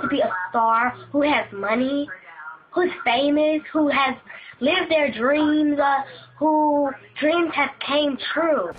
to be a star, who has money, who's famous, who has lived their dreams, who dreams have came true.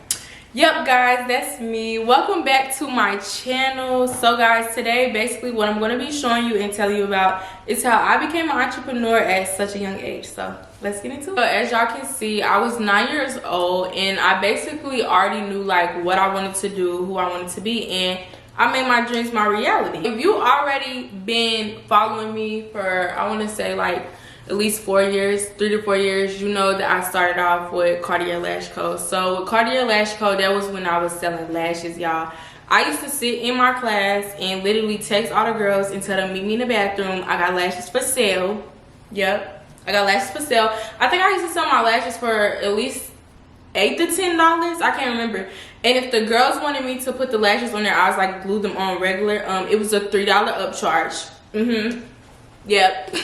Yep guys, that's me. Welcome back to my channel. So guys, today basically what I'm going to be showing you and telling you about is how I became an entrepreneur at such a young age. So let's get into it. So as y'all can see, I was 9 years old and I basically already knew like what I wanted to do, who I wanted to be, and I made my dreams my reality. If you already been following me for, I want to say like at least 4 years, 3 to 4 years, you know that I started off with Cartier Lash Co. So with Cartier Lash Co, that was when I was selling lashes, y'all. I used to sit in my class and literally text all the girls and tell them meet me in the bathroom. I got lashes for sale. Yep, I got lashes for sale. I think I used to sell my lashes for at least $8 to $10. I can't remember. And if the girls wanted me to put the lashes on their eyes, like glue them on regular, it was a $3 upcharge. Yep.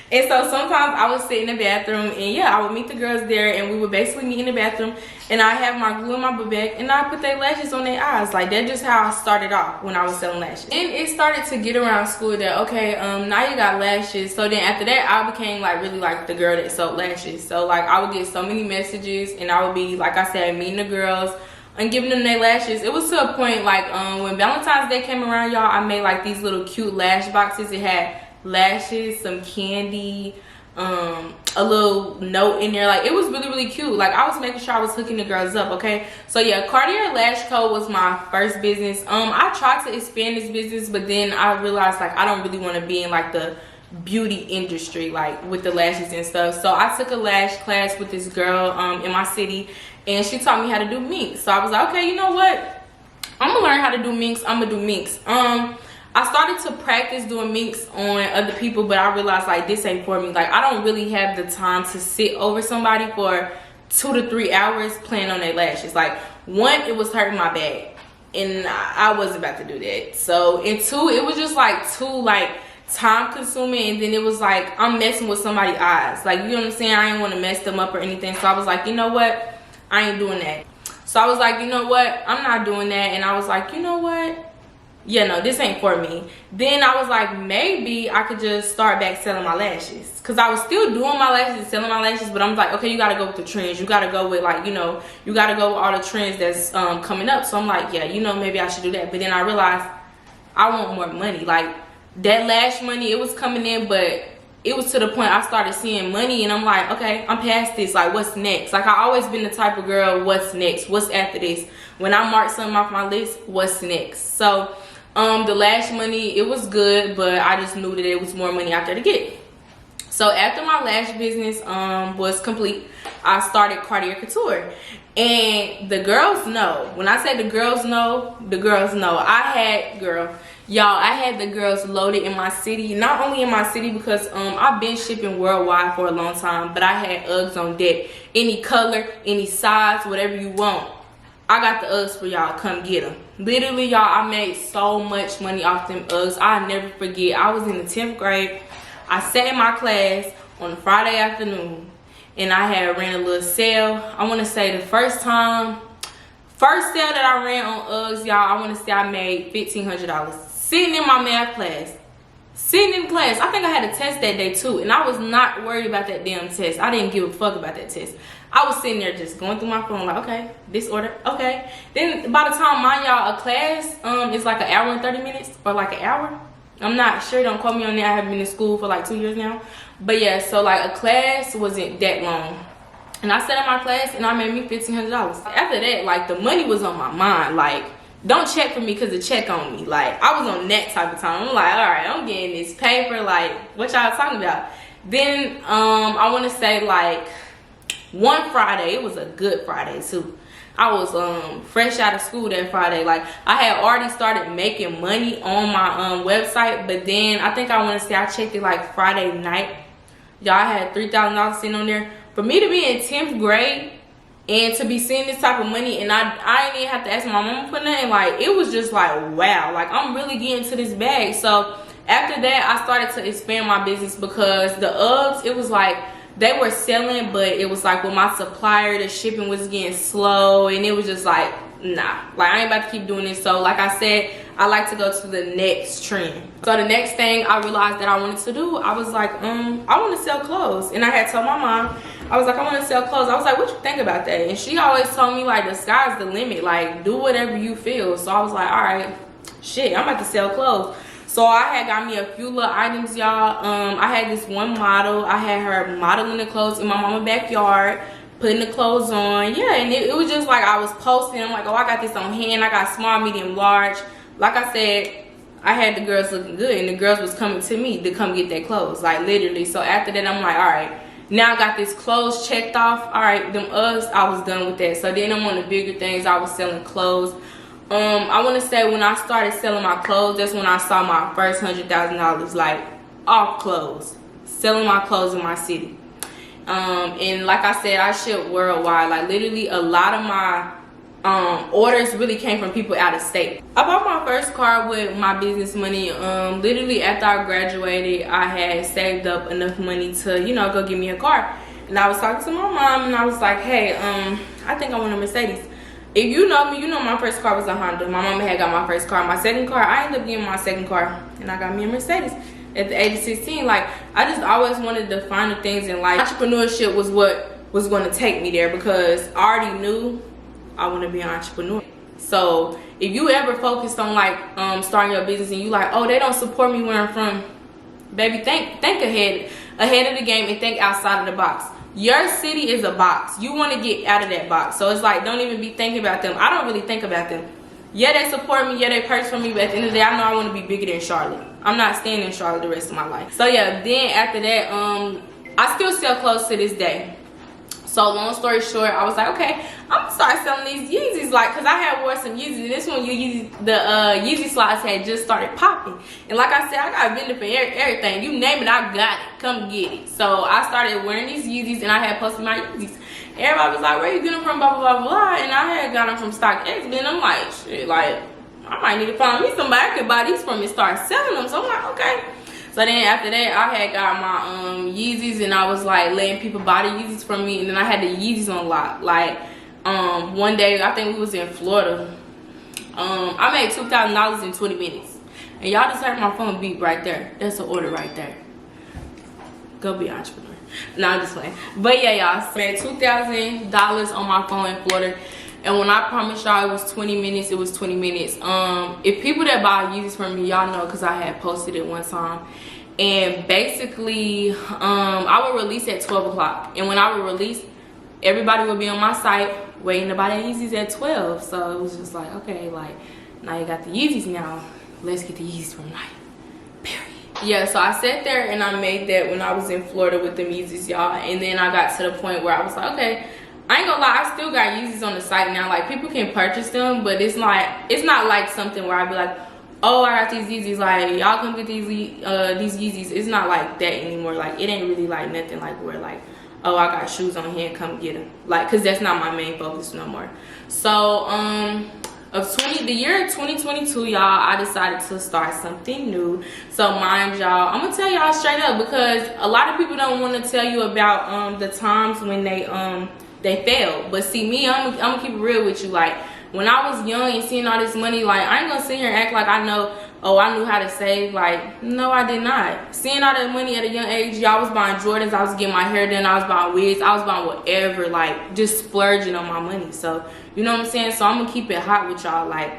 And so sometimes I would sit in the bathroom and yeah, I would meet the girls there and we would basically meet in the bathroom and I have my glue in my book bag and I put their lashes on their eyes. Like that's just how I started off when I was selling lashes. And it started to get around school that okay, now you got lashes. So then after that I became like really like the girl that sold lashes. So like I would get so many messages and I would be, like I said, meeting the girls and giving them their lashes. It was to a point like when Valentine's Day came around, y'all, I made like these little cute lash boxes. It had lashes, some candy, a little note in there. Like it was really cute. Like I was making sure I was hooking the girls up. Okay, so yeah, Cartier Lash Co was my first business. I tried to expand this business, but then I realized like I don't really want to be in like the beauty industry like with the lashes and stuff. So I took a lash class with this girl in my city and she taught me how to do minks. So I was like, okay, you know what, I'm gonna learn how to do minks. I'm gonna do minks. I started to practice doing minks on other people, but I realized like this ain't for me. Like I don't really have the time to sit over somebody for 2 to 3 hours playing on their lashes. Like one, it was hurting my back and I wasn't about to do that. So and two, it was just like too like time consuming, and then it was like I'm messing with somebody's eyes. Like, you know what I'm saying? I didn't want to mess them up or anything. So I was like, you know what? I ain't doing that. So I was like, you know what? I'm not doing that. And I was like, you know what? Yeah, no, this ain't for me. Then I was like, maybe I could just start back selling my lashes. Because I was still doing my lashes and selling my lashes, but I'm like, okay, you got to go with the trends. You got to go with, like, you know, you got to go with all the trends that's coming up. So I'm like, yeah, you know, maybe I should do that. But then I realized I want more money. Like, that lash money, it was coming in, but it was to the point I started seeing money. And I'm like, okay, I'm past this. Like, what's next? Like, I always been the type of girl, what's next? What's after this? When I mark something off my list, what's next? So the lash money, it was good, but I just knew that there was more money out there to get. So after my lash business was complete, I started Cartier Couture. And the girls know. When I say the girls know, the girls know. I had the girls loaded in my city. Not only in my city because I've been shipping worldwide for a long time, but I had Uggs on deck. Any color, any size, whatever you want. I got the Uggs for y'all. Come get them. Literally, y'all, I made so much money off them Uggs. I'll never forget. I was in the 10th grade. I sat in my class on a Friday afternoon, and I had ran a little sale. I want to say the first sale that I ran on Uggs, y'all, I want to say I made $1,500. Sitting in my math class. Sitting in class. I think I had a test that day, too, and I was not worried about that damn test. I didn't give a fuck about that test. I was sitting there just going through my phone like, okay, this order, okay. Then by the time, mind y'all, a class is like an hour and 30 minutes or like an hour. I'm not sure, don't quote me on that. I haven't been in school for like 2 years now. But yeah, so like a class wasn't that long. And I sat in my class and I made me $1,500. After that, like the money was on my mind. Like, don't check for me because the check on me. Like, I was on that type of time. I'm like, all right, I'm getting this paper. Like, what y'all talking about? Then I want to say like one Friday, it was a good Friday too. I was fresh out of school that Friday. Like, I had already started making money on my website, but then I think I want to say I checked it like Friday night. Y'all, I had $3,000 sitting on there. For me to be in 10th grade and to be seeing this type of money, and I didn't even have to ask my mama for nothing. Like, it was just like, wow, like I'm really getting to this bag. So after that, I started to expand my business because the Uggs, it was like they were selling, but it was like with my supplier, the shipping was getting slow, and it was just like nah, like I ain't about to keep doing this. So like I said, I like to go to the next trend. So the next thing I realized that I wanted to do, I was like, I want to sell clothes. And I had told my mom, I was like, I want to sell clothes. I was like, what you think about that? And she always told me, like, the sky's the limit, like do whatever you feel. So I was like, all right, shit, I'm about to sell clothes. So I had got me a few little items, y'all. I had this one model. I had her modeling the clothes in my mama's backyard, putting the clothes on. Yeah, and it was just like I was posting. I'm like, oh, I got this on hand. I got small, medium, large. Like I said, I had the girls looking good, and the girls was coming to me to come get their clothes, like literally. So after that, I'm like, all right, now I got this clothes checked off. All right, them Uggs, I was done with that. So then I'm on the bigger things. I was selling clothes. I want to say when I started selling my clothes, that's when I saw my first $100,000, like off clothes, selling my clothes in my city. And like I said, I ship worldwide. Like literally a lot of my orders really came from people out of state. I bought my first car with my business money. Literally after I graduated, I had saved up enough money to, you know, go get me a car. And I was talking to my mom, and I was like, hey, I think I want a Mercedes. If you know me, you know my first car was a Honda. My mama had got my first car. My second car, I ended up getting my second car, and I got me a Mercedes at the age of 16. Like, I just always wanted to find the things in life. Entrepreneurship was what was going to take me there, because I already knew I want to be an entrepreneur. So if you ever focused on like starting your business and you like, oh, they don't support me where I'm from, baby, think ahead of the game and think outside of the box. Your city is a box. You want to get out of that box. So it's like, don't even be thinking about them. I don't really think about them. Yeah, they support me. Yeah, they purchase for me. But at the end of the day, I know I want to be bigger than Charlotte. I'm not staying in Charlotte the rest of my life. So yeah, then after that, I still sell clothes to this day. So long story short, I was like, okay, I'm gonna start selling these Yeezys, like, cause I had wore some Yeezys, and this one, the Yeezy slides had just started popping. And like I said, I got a vendor for everything. You name it, I got it. Come get it. So I started wearing these Yeezys, and I had posted my Yeezys. Everybody was like, where you get them from, blah, blah, blah, blah. And I had got them from StockX, and I'm like, shit, like, I might need to find me somebody I could buy these from and start selling them. So I'm like, okay. So then after that, I had got my Yeezys, and I was like letting people buy the Yeezys from me, and then I had the Yeezys on lock. Like one day, I think we was in Florida. I made $2,000 in 20 minutes, and y'all just heard my phone beep right there. That's an order right there. Go be an entrepreneur. No, I'm just playing. But yeah, y'all, made $2,000 on my phone in Florida. And when I promise y'all it was 20 minutes, it was 20 minutes. If people that buy Yeezys from me, y'all know, because I had posted it one time. And basically, I would release at 12 o'clock. And when I would release, everybody would be on my site waiting to buy the Yeezys at 12. So it was just like, okay, like, now you got the Yeezys now. Let's get the Yeezys from night. Period. Yeah, so I sat there and I made that when I was in Florida with them Yeezys, y'all. And then I got to the point where I was like, okay, I ain't gonna lie, I still got Yeezys on the site now. Like, people can purchase them, but it's not like something where I'd be like, oh, I got these Yeezys, like, y'all come get these Yeezys. It's not like that anymore. Like, it ain't really like nothing like where like, oh, I got shoes on hand, come get them. Like, cause that's not my main focus no more. So the year 2022, y'all, I decided to start something new. So mind y'all, I'm gonna tell y'all straight up, because a lot of people don't want to tell you about the times when they failed. But see, me, I'm gonna keep it real with you. Like, when I was young and seeing all this money, like, I ain't gonna sit here and act like I know, oh, I knew how to save. Like, no, I did not. Seeing all that money at a young age, y'all was buying Jordans, I was getting my hair done, I was buying wigs, I was buying whatever, like, just splurging on my money. So, you know what I'm saying? So I'm gonna keep it hot with y'all. Like,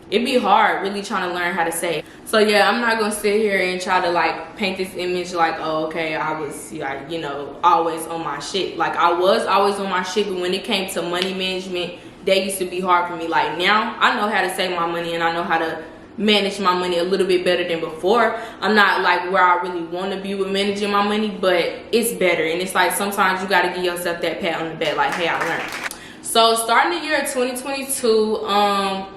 it'd be hard really trying to learn how to save. So yeah, I'm not gonna sit here and try to like paint this image like, oh, okay, I was like, you know, always on my shit. Like, I was always on my shit, but when it came to money management, that used to be hard for me. Like, now I know how to save my money, and I know how to manage my money a little bit better than before. I'm not like where I really want to be with managing my money, but it's better. And it's like, sometimes you got to give yourself that pat on the back, like, hey, I learned. So starting the year 2022,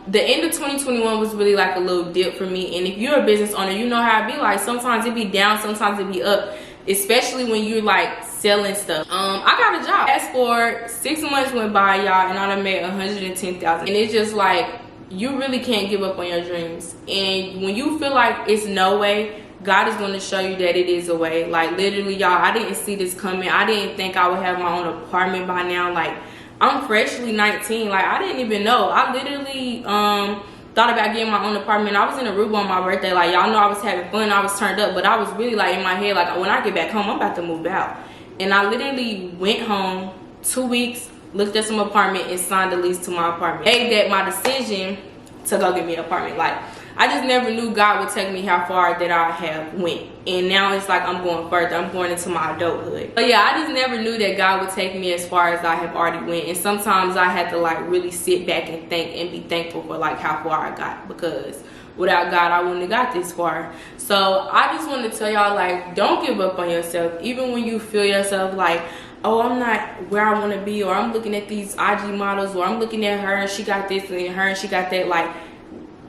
the end of 2021 was really like a little dip for me. And if you're a business owner, you know how it be. Like, sometimes it be down, sometimes it be up, especially when you're like selling stuff. I got a job. Fast forward, 6 months went by, y'all, and I done made $110,000. And it's just like, you really can't give up on your dreams. And when you feel like it's no way, God is going to show you that it is a way. Like, literally, y'all, I didn't see this coming. I didn't think I would have my own apartment by now. Like, I'm freshly 19. Like, I didn't even know. I literally thought about getting my own apartment. I was in Aruba on my birthday. Like, y'all know I was having fun. I was turned up. But I was really, like, in my head, like, when I get back home, I'm about to move out. And I literally went home 2 weeks, looked at some apartment, and signed the lease to my apartment. Made that my decision to go get me an apartment. Like, I just never knew God would take me how far that I have went. And now it's like I'm going further. I'm going into my adulthood. But yeah, I just never knew that God would take me as far as I have already went. And sometimes I had to like really sit back and think and be thankful for like how far I got. Because without God, I wouldn't have got this far. So I just want to tell y'all, like, don't give up on yourself. Even when you feel yourself like, oh, I'm not where I want to be, or I'm looking at these IG models, or I'm looking at her and she got this and her and she got that. Like,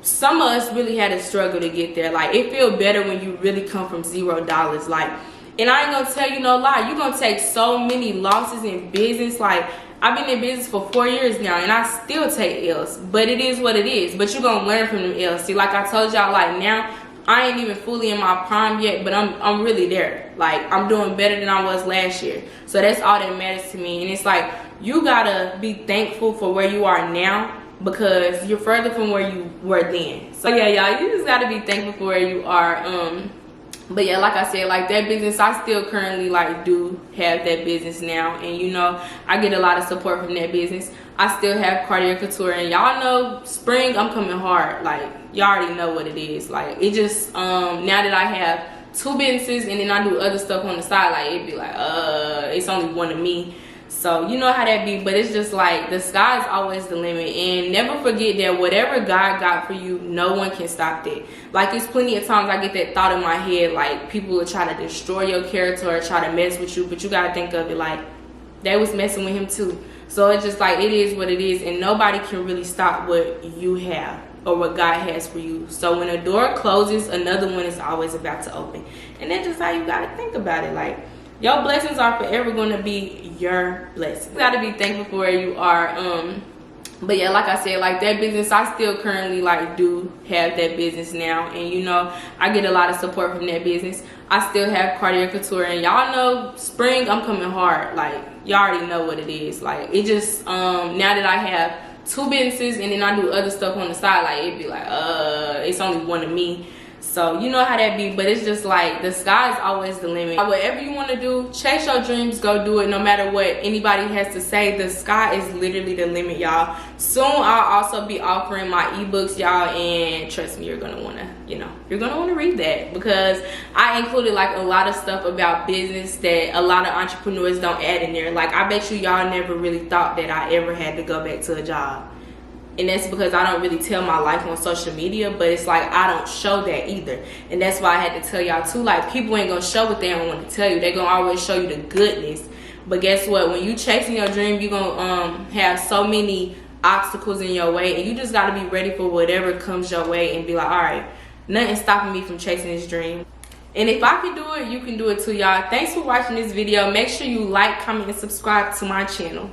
some of us really had to struggle to get there. Like, it feel better when you really come from $0. Like, and I ain't gonna tell you no lie, you're gonna take so many losses in business. Like, I've been in business for 4 years now, and I still take L's, but it is what it is. But you're gonna learn from them L's. See, like I told y'all, like, now I ain't even fully in my prime yet, but I'm really there. Like, I'm doing better than I was last year. So that's all that matters to me. And it's like, you gotta be thankful for where you are now, because you're further from where you were then. So yeah, y'all, you just gotta be thankful for where you are. But yeah, like I said, like, that business, I still currently like do have that business now, and you know, I get a lot of support from that business. I still have Cartier Couture, and y'all know spring I'm coming hard. Like, y'all already know what it is. Like, it just now that I have 2 businesses and then I do other stuff on the side, like, it'd be like it's only one of me. So you know how that be. But it's just like, the sky is always the limit. And never forget that whatever God got for you, no one can stop that. Like, there's plenty of times I get that thought in my head, like, people will try to destroy your character or try to mess with you, but you gotta think of it like, they was messing with him too. So it's just like, it is what it is, and nobody can really stop what you have or what God has for you. So when a door closes, another one is always about to open. And that's just how you gotta think about it. Like, your blessings are forever going to be your blessings. You got to be thankful for where you are. But yeah, like I said, like, that business, I still currently like do have that business now, and you know, I get a lot of support from that business. I still have Cartier Couture, and y'all know spring I'm coming hard. Like, y'all already know what it is. Like, it just now that I have 2 businesses and then I do other stuff on the side, like, it'd be like it's only one of me. So you know how that be. But it's just like, the sky is always the limit. Whatever you want to do, chase your dreams, go do it. No matter what anybody has to say, the sky is literally the limit, y'all. Soon I'll also be offering my ebooks, y'all, and trust me, you're gonna want to, you know, you're gonna want to read that, because I included like a lot of stuff about business that a lot of entrepreneurs don't add in there. Like, I bet you y'all never really thought that I ever had to go back to a job. And that's because I don't really tell my life on social media, but it's like, I don't show that either. And that's why I had to tell y'all too, like, people ain't gonna show what they don't want to tell you. They're gonna always show you the goodness. But guess what? When you chasing your dream, you're gonna have so many obstacles in your way, and you just gotta be ready for whatever comes your way and be like, all right, nothing's stopping me from chasing this dream. And if I can do it, you can do it too, y'all. Thanks for watching this video. Make sure you like, comment, and subscribe to my channel.